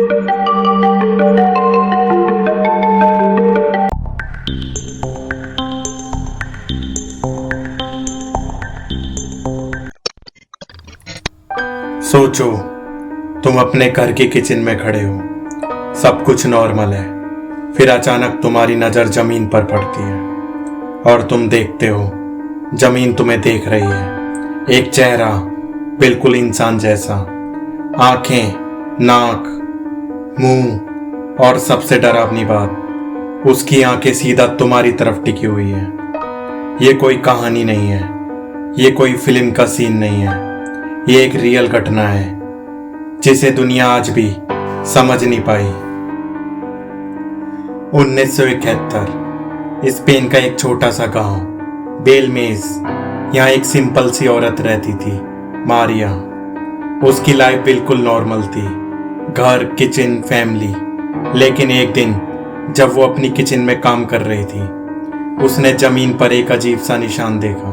सोचो, तुम अपने घर के किचन में खड़े हो, सब कुछ नॉर्मल है। फिर अचानक तुम्हारी नज़र जमीन पर पड़ती है और तुम देखते हो जमीन तुम्हें देख रही है। एक चेहरा बिल्कुल इंसान जैसा, आंखें, नाक, मुंह और सबसे डरावनी बात, उसकी आंखें सीधा तुम्हारी तरफ टिकी हुई है। ये कोई कहानी नहीं है, ये कोई फिल्म का सीन नहीं है, ये एक रियल घटना है जिसे दुनिया आज भी समझ नहीं पाई। 1971 स्पेन का एक छोटा सा गांव बेलमेज, यहाँ एक सिंपल सी औरत रहती थी, मारिया। उसकी लाइफ बिल्कुल नॉर्मल थी, घर, किचन, फैमिली। लेकिन एक दिन जब वो अपनी किचन में काम कर रही थी, उसने जमीन पर एक अजीब सा निशान देखा।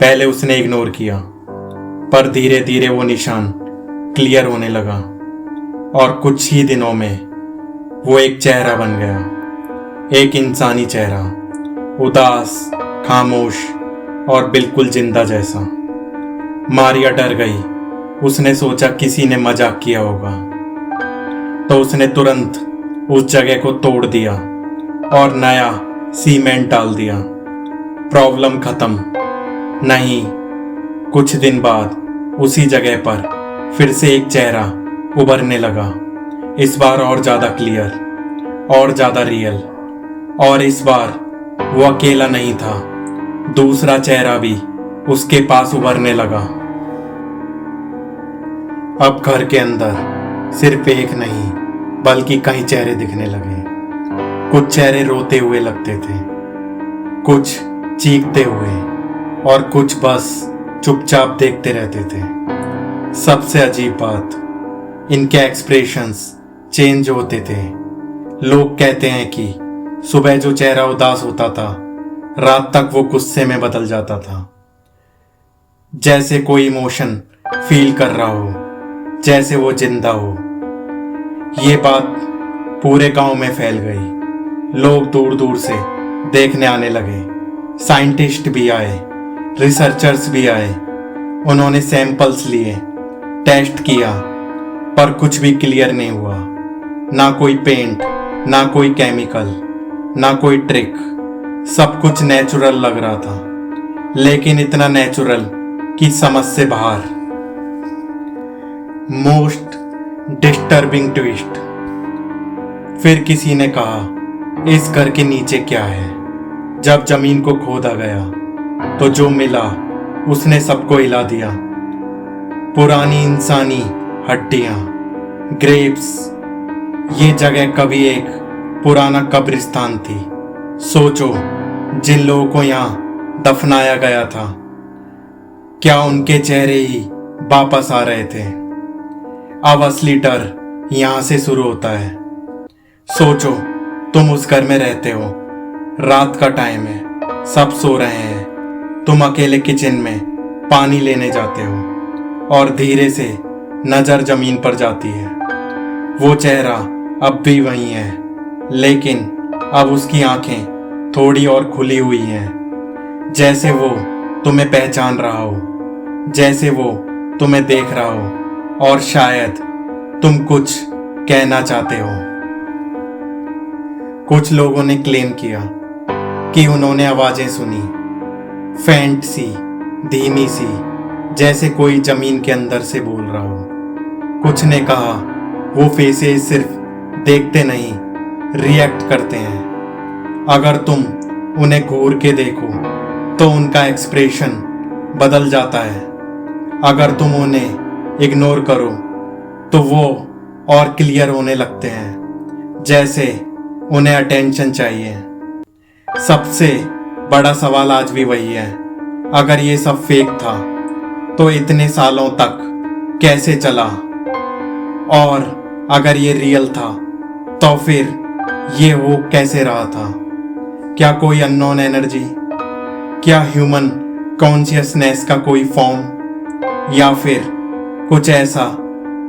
पहले उसने इग्नोर किया, पर धीरे धीरे वो निशान क्लियर होने लगा और कुछ ही दिनों में वो एक चेहरा बन गया। एक इंसानी चेहरा, उदास, खामोश और बिल्कुल जिंदा जैसा। मारिया डर गई। उसने सोचा किसी ने मजाक किया होगा, तो उसने तुरंत उस जगह को तोड़ दिया और नया सीमेंट डाल दिया। प्रॉब्लम खत्म। नहीं, कुछ दिन बाद उसी जगह पर फिर से एक चेहरा उभरने लगा, इस बार और ज्यादा क्लियर और ज्यादा रियल। और इस बार वो अकेला नहीं था, दूसरा चेहरा भी उसके पास उभरने लगा। अब घर के अंदर सिर्फ एक नहीं बल्कि कई चेहरे दिखने लगे। कुछ चेहरे रोते हुए लगते थे, कुछ चीखते हुए और कुछ बस चुपचाप देखते रहते थे। सबसे अजीब बात, इनके एक्सप्रेशंस चेंज होते थे। लोग कहते हैं कि सुबह जो चेहरा उदास होता था, रात तक वो गुस्से में बदल जाता था, जैसे कोई इमोशन फील कर रहा हो, जैसे वो जिंदा हो। ये बात पूरे गांव में फैल गई। लोग दूर दूर से देखने आने लगे। साइंटिस्ट भी आए, रिसर्चर्स भी आए। उन्होंने सैंपल्स लिए, टेस्ट किया, पर कुछ भी क्लियर नहीं हुआ। ना कोई पेंट, ना कोई केमिकल, ना कोई ट्रिक। सब कुछ नेचुरल लग रहा था, लेकिन इतना नेचुरल कि समझ से बाहर। Most disturbing twist. फिर किसी ने कहा, इस घर के नीचे क्या है? जब जमीन को खोदा गया तो जो मिला उसने सबको हिला दिया। पुरानी इंसानी हड्डियां, ग्रेव्स। ये जगह कभी एक पुराना कब्रिस्तान थी। सोचो, जिन लोगों को यहाँ दफनाया गया था, क्या उनके चेहरे ही वापस आ रहे थे? अब असली डर यहाँ से शुरू होता है। सोचो, तुम उस घर में रहते हो, रात का टाइम है, सब सो रहे हैं, तुम अकेले किचन में पानी लेने जाते हो और धीरे से नजर जमीन पर जाती है। वो चेहरा अब भी वही है, लेकिन अब उसकी आंखें थोड़ी और खुली हुई हैं, जैसे वो तुम्हें पहचान रहा हो, जैसे वो तुम्हें देख रहा हो और शायद तुम कुछ कहना चाहते हो। कुछ लोगों ने क्लेम किया कि उन्होंने आवाजें सुनी, फेंट सी, धीमी सी, जैसे कोई जमीन के अंदर से बोल रहा हो। कुछ ने कहा वो फेसेस सिर्फ देखते नहीं, रिएक्ट करते हैं। अगर तुम उन्हें घूर के देखो तो उनका एक्सप्रेशन बदल जाता है। अगर तुम उन्हें इग्नोर करो तो वो और क्लियर होने लगते हैं, जैसे उन्हें अटेंशन चाहिए। सबसे बड़ा सवाल आज भी वही है, अगर ये सब फेक था तो इतने सालों तक कैसे चला? और अगर ये रियल था तो फिर ये हो कैसे रहा था? क्या कोई अननोन एनर्जी? क्या ह्यूमन कॉन्शियसनेस का कोई फॉर्म? या फिर कुछ ऐसा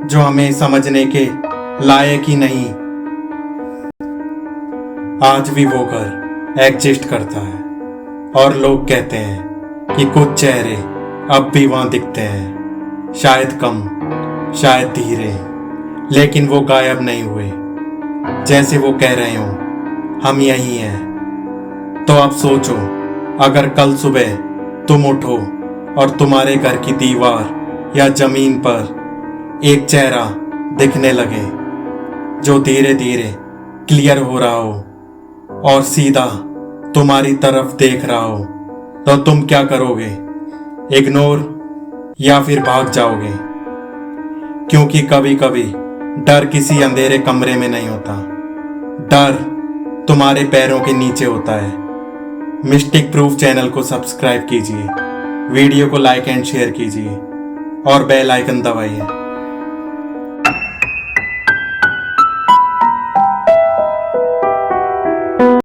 जो हमें समझने के लायक ही नहीं। आज भी वो घर एग्जिस्ट करता है और लोग कहते हैं कि कुछ चेहरे अब भी वहां दिखते हैं, शायद कम, शायद धीरे, लेकिन वो गायब नहीं हुए। जैसे वो कह रहे हो हम यही हैं। तो अब सोचो, अगर कल सुबह तुम उठो और तुम्हारे घर की दीवार या जमीन पर एक चेहरा दिखने लगे जो धीरे धीरे क्लियर हो रहा हो और सीधा तुम्हारी तरफ देख रहा हो, तो तुम क्या करोगे? इग्नोर या फिर भाग जाओगे? क्योंकि कभी कभी डर किसी अंधेरे कमरे में नहीं होता, डर तुम्हारे पैरों के नीचे होता है। मिस्टिक प्रूफ चैनल को सब्सक्राइब कीजिए, वीडियो को लाइक एंड शेयर कीजिए और बेल आइकन दबाइए।